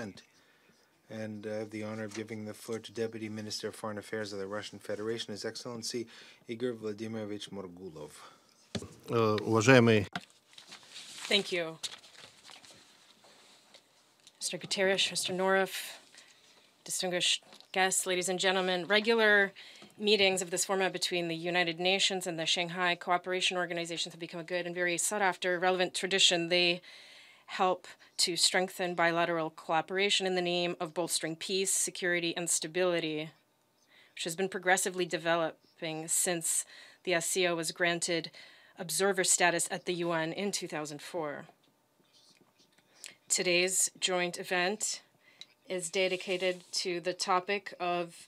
Event. And I have the honor of giving the floor to Deputy Minister of Foreign Affairs of the Russian Federation, His Excellency Igor Vladimirovich Morgulov. Thank you. Mr. Guterres, Mr. Norif, distinguished guests, ladies and gentlemen, regular meetings of this format between the United Nations and the Shanghai Cooperation Organization have become a good and very sought-after, relevant tradition. They help to strengthen bilateral cooperation in the name of bolstering peace, security, and stability, which has been progressively developing since the SCO was granted observer status at the UN in 2004. Today's joint event is dedicated to the topic of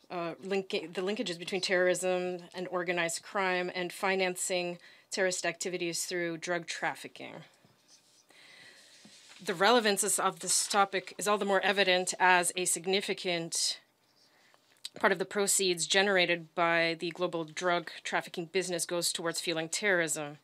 the linkages between terrorism and organized crime and financing terrorist activities through drug trafficking. The relevance of this topic is all the more evident as a significant part of the proceeds generated by the global drug trafficking business goes towards fueling terrorism.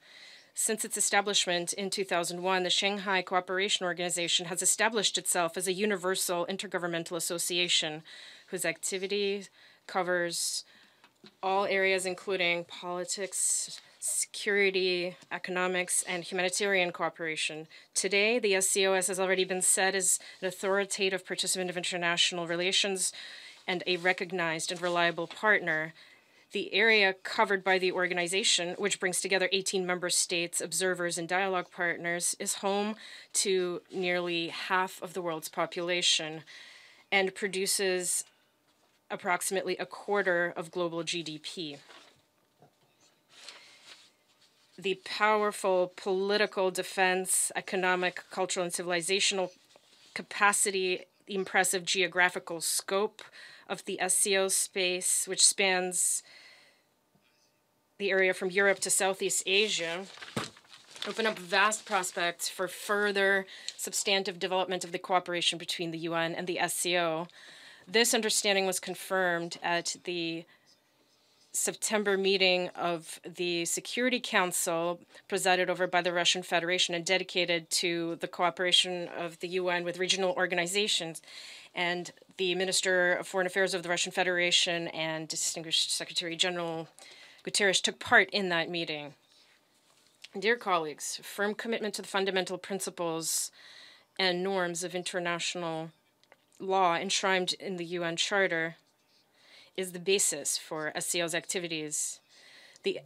Since its establishment in 2001, the Shanghai Cooperation Organization has established itself as a universal intergovernmental association whose activity covers all areas including politics, security, economics, and humanitarian cooperation. Today, the SCO, as has already been said, is an authoritative participant of international relations and a recognized and reliable partner. The area covered by the organization, which brings together 18 member states, observers, and dialogue partners, is home to nearly half of the world's population and produces approximately a quarter of global GDP. The powerful political, defense, economic, cultural, and civilizational capacity, the impressive geographical scope of the SCO space, which spans the area from Europe to Southeast Asia, open up vast prospects for further substantive development of the cooperation between the UN and the SCO. This understanding was confirmed at the September meeting of the Security Council, presided over by the Russian Federation and dedicated to the cooperation of the UN with regional organizations. And the Minister of Foreign Affairs of the Russian Federation and Distinguished Secretary General Guterres took part in that meeting. Dear colleagues, firm commitment to the fundamental principles and norms of international law enshrined in the UN Charter is the basis for SCO's activities. The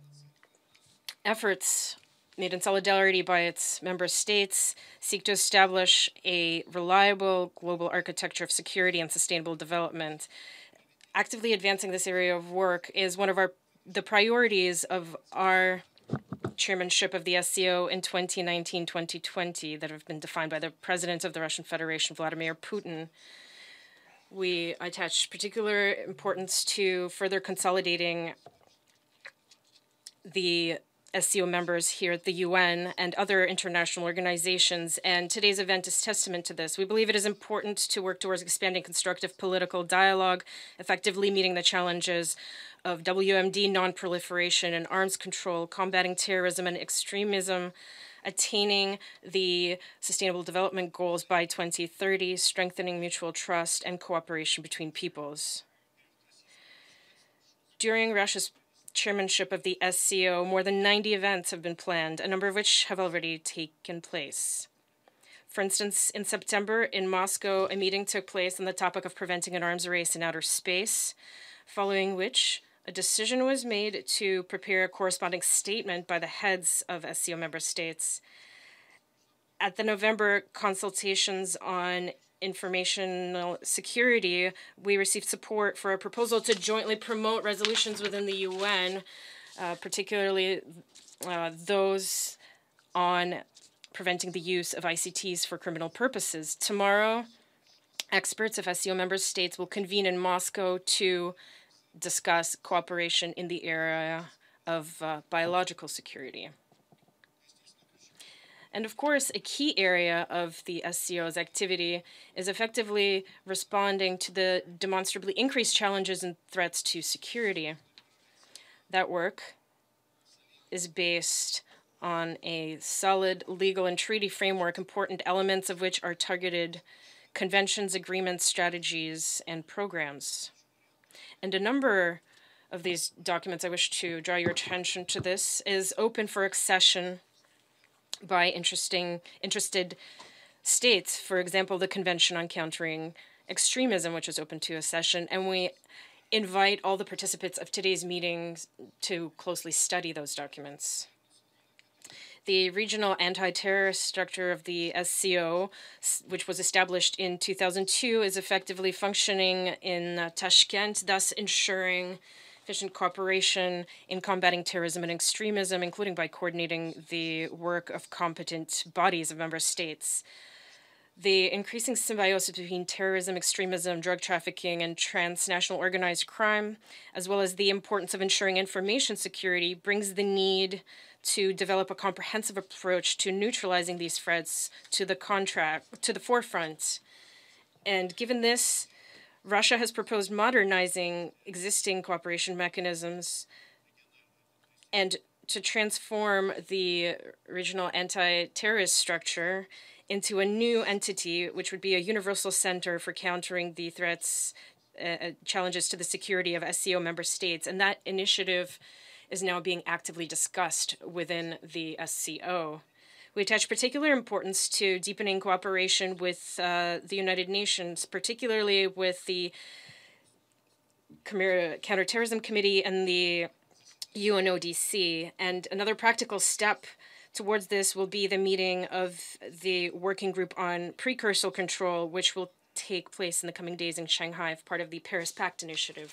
efforts made in solidarity by its member states seek to establish a reliable global architecture of security and sustainable development. Actively advancing this area of work is one of the priorities of our chairmanship of the SCO in 2019-2020 that have been defined by the President of the Russian Federation, Vladimir Putin. We attach particular importance to further consolidating the SCO members here at the UN and other international organizations, and today's event is testament to this. We believe it is important to work towards expanding constructive political dialogue, effectively meeting the challenges of WMD, non-proliferation and arms control, combating terrorism and extremism, attaining the Sustainable Development Goals by 2030, strengthening mutual trust and cooperation between peoples. During Russia's chairmanship of the SCO, more than 90 events have been planned, a number of which have already taken place. For instance, in September in Moscow, a meeting took place on the topic of preventing an arms race in outer space, following which a decision was made to prepare a corresponding statement by the heads of SCO member states. At the November consultations on informational security, we received support for a proposal to jointly promote resolutions within the UN, particularly those on preventing the use of ICTs for criminal purposes. Tomorrow, experts of SCO member states will convene in Moscow to discuss cooperation in the area of biological security. And of course, a key area of the SCO's activity is effectively responding to the demonstrably increased challenges and threats to security. That work is based on a solid legal and treaty framework, important elements of which are targeted conventions, agreements, strategies, and programs. And a number of these documents, I wish to draw your attention to this, is open for accession by interested states. For example, the Convention on Countering Extremism, which is open to accession, and we invite all the participants of today's meetings to closely study those documents. The regional anti-terrorist structure of the SCO, which was established in 2002, is effectively functioning in Tashkent, thus ensuring efficient cooperation in combating terrorism and extremism, including by coordinating the work of competent bodies of member states. The increasing symbiosis between terrorism, extremism, drug trafficking, and transnational organized crime, as well as the importance of ensuring information security, brings the need to develop a comprehensive approach to neutralizing these threats to the forefront. And given this, Russia has proposed modernizing existing cooperation mechanisms and to transform the regional anti-terrorist structure into a new entity, which would be a universal center for countering the threats, challenges to the security of SCO member states. And that initiative is now being actively discussed within the SCO. We attach particular importance to deepening cooperation with the United Nations, particularly with the Counterterrorism Committee and the UNODC. And another practical step towards this will be the meeting of the Working Group on Precursor Control, which will take place in the coming days in Shanghai as part of the Paris Pact initiative.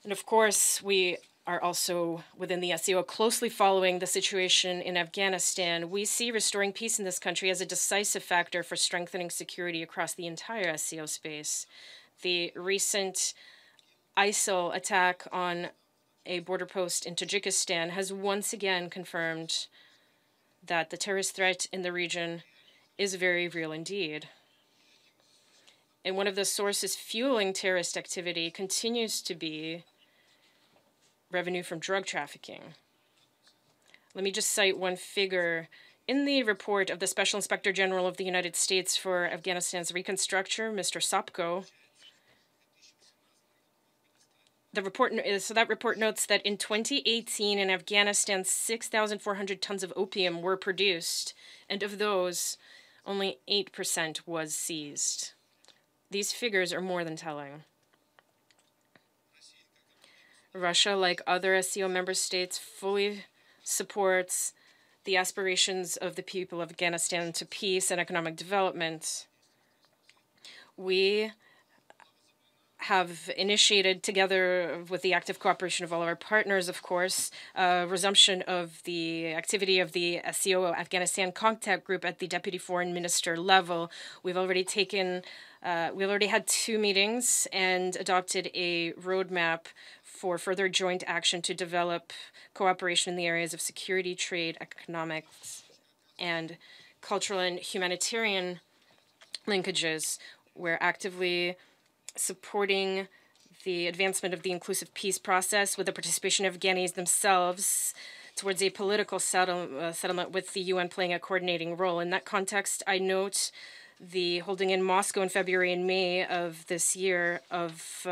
And of course, we are also within the SCO closely following the situation in Afghanistan. We see restoring peace in this country as a decisive factor for strengthening security across the entire SCO space. The recent ISIL attack on a border post in Tajikistan has once again confirmed that the terrorist threat in the region is very real indeed. And one of the sources fueling terrorist activity continues to be revenue from drug trafficking. Let me just cite one figure. In the report of the Special Inspector General of the United States for Afghanistan's reconstruction, Mr. Sopko, that report notes that in 2018 in Afghanistan, 6,400 tons of opium were produced, and of those, only 8% was seized. These figures are more than telling. Russia, like other SCO member states, fully supports the aspirations of the people of Afghanistan to peace and economic development. We have initiated, together with the active cooperation of all of our partners, of course, resumption of the activity of the SCO Afghanistan contact group at the Deputy Foreign Minister level. We've already had 2 meetings and adopted a roadmap for further joint action to develop cooperation in the areas of security, trade, economics, and cultural and humanitarian linkages. We're actively supporting the advancement of the inclusive peace process with the participation of Afghanis themselves towards a political settlement with the UN playing a coordinating role. In that context, I note the holding in Moscow in February and May of this year of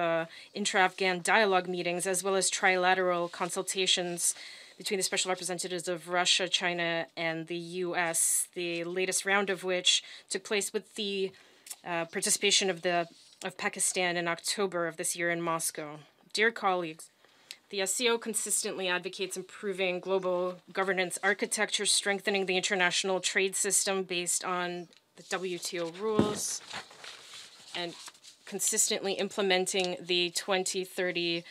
intra-Afghan dialogue meetings, as well as trilateral consultations between the special representatives of Russia, China, and the U.S., the latest round of which took place with the participation of Pakistan in October of this year in Moscow. Dear colleagues, the SCO consistently advocates improving global governance architecture, strengthening the international trade system based on the WTO rules, and consistently implementing the 2030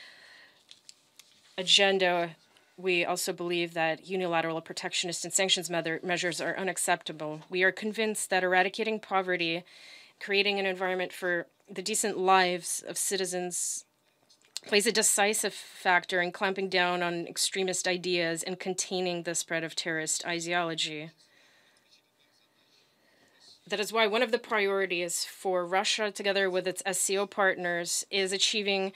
agenda. We also believe that unilateral protectionist and sanctions measures are unacceptable. We are convinced that eradicating poverty, creating an environment for the decent lives of citizens, plays a decisive factor in clamping down on extremist ideas and containing the spread of terrorist ideology. That is why one of the priorities for Russia, together with its SCO partners, is achieving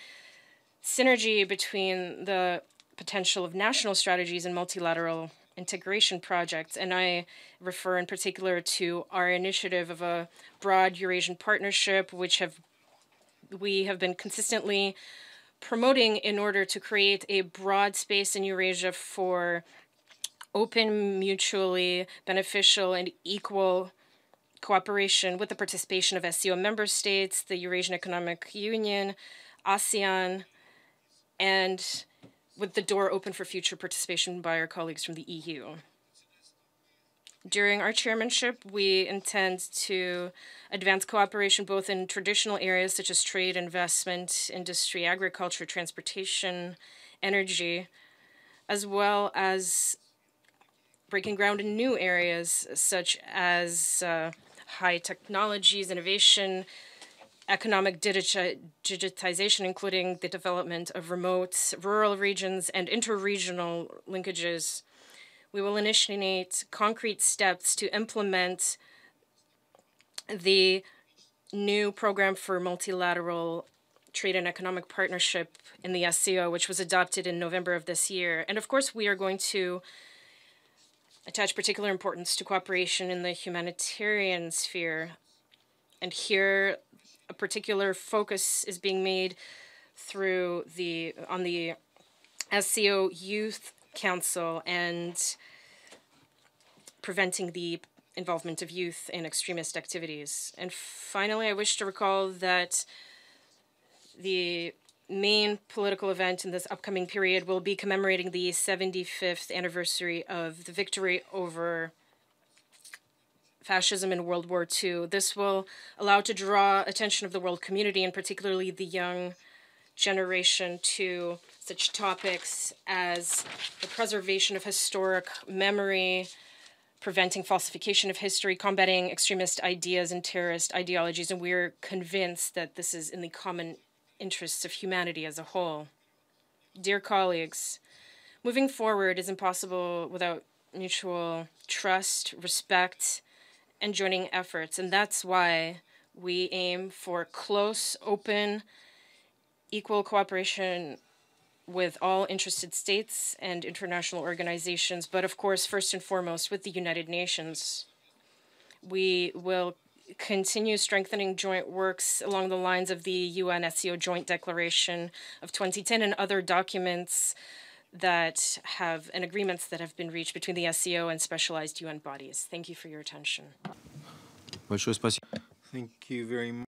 synergy between the potential of national strategies and multilateral integration projects. And I refer in particular to our initiative of a broad Eurasian partnership, which we have been consistently promoting in order to create a broad space in Eurasia for open, mutually beneficial, and equal cooperation with the participation of SCO member states, the Eurasian Economic Union, ASEAN, and with the door open for future participation by our colleagues from the EU. During our chairmanship, we intend to advance cooperation both in traditional areas such as trade, investment, industry, agriculture, transportation, energy, as well as breaking ground in new areas such as high technologies, innovation, economic digitization, including the development of remote rural regions and interregional linkages. We will initiate concrete steps to implement the new program for multilateral trade and economic partnership in the SCO, which was adopted in November of this year. And of course, we are going to attach particular importance to cooperation in the humanitarian sphere. And here, a particular focus is being made on the SCO Youth Council and preventing the involvement of youth in extremist activities. And finally, I wish to recall that the main political event in this upcoming period will be commemorating the 75th anniversary of the victory over fascism in World War II. This will allow to draw attention of the world community, and particularly the young generation, to such topics as the preservation of historic memory, preventing falsification of history, combating extremist ideas and terrorist ideologies, and we're convinced that this is in the common interests of humanity as a whole. Dear colleagues, moving forward is impossible without mutual trust, respect, and joining efforts, and that's why we aim for close, open, equal cooperation with all interested states and international organizations, but of course, first and foremost, with the United Nations. We will continue strengthening joint works along the lines of the UN-SCO Joint Declaration of 2010 and other documents that have and agreements that have been reached between the SCO and specialized UN bodies. Thank you for your attention. Thank you very much.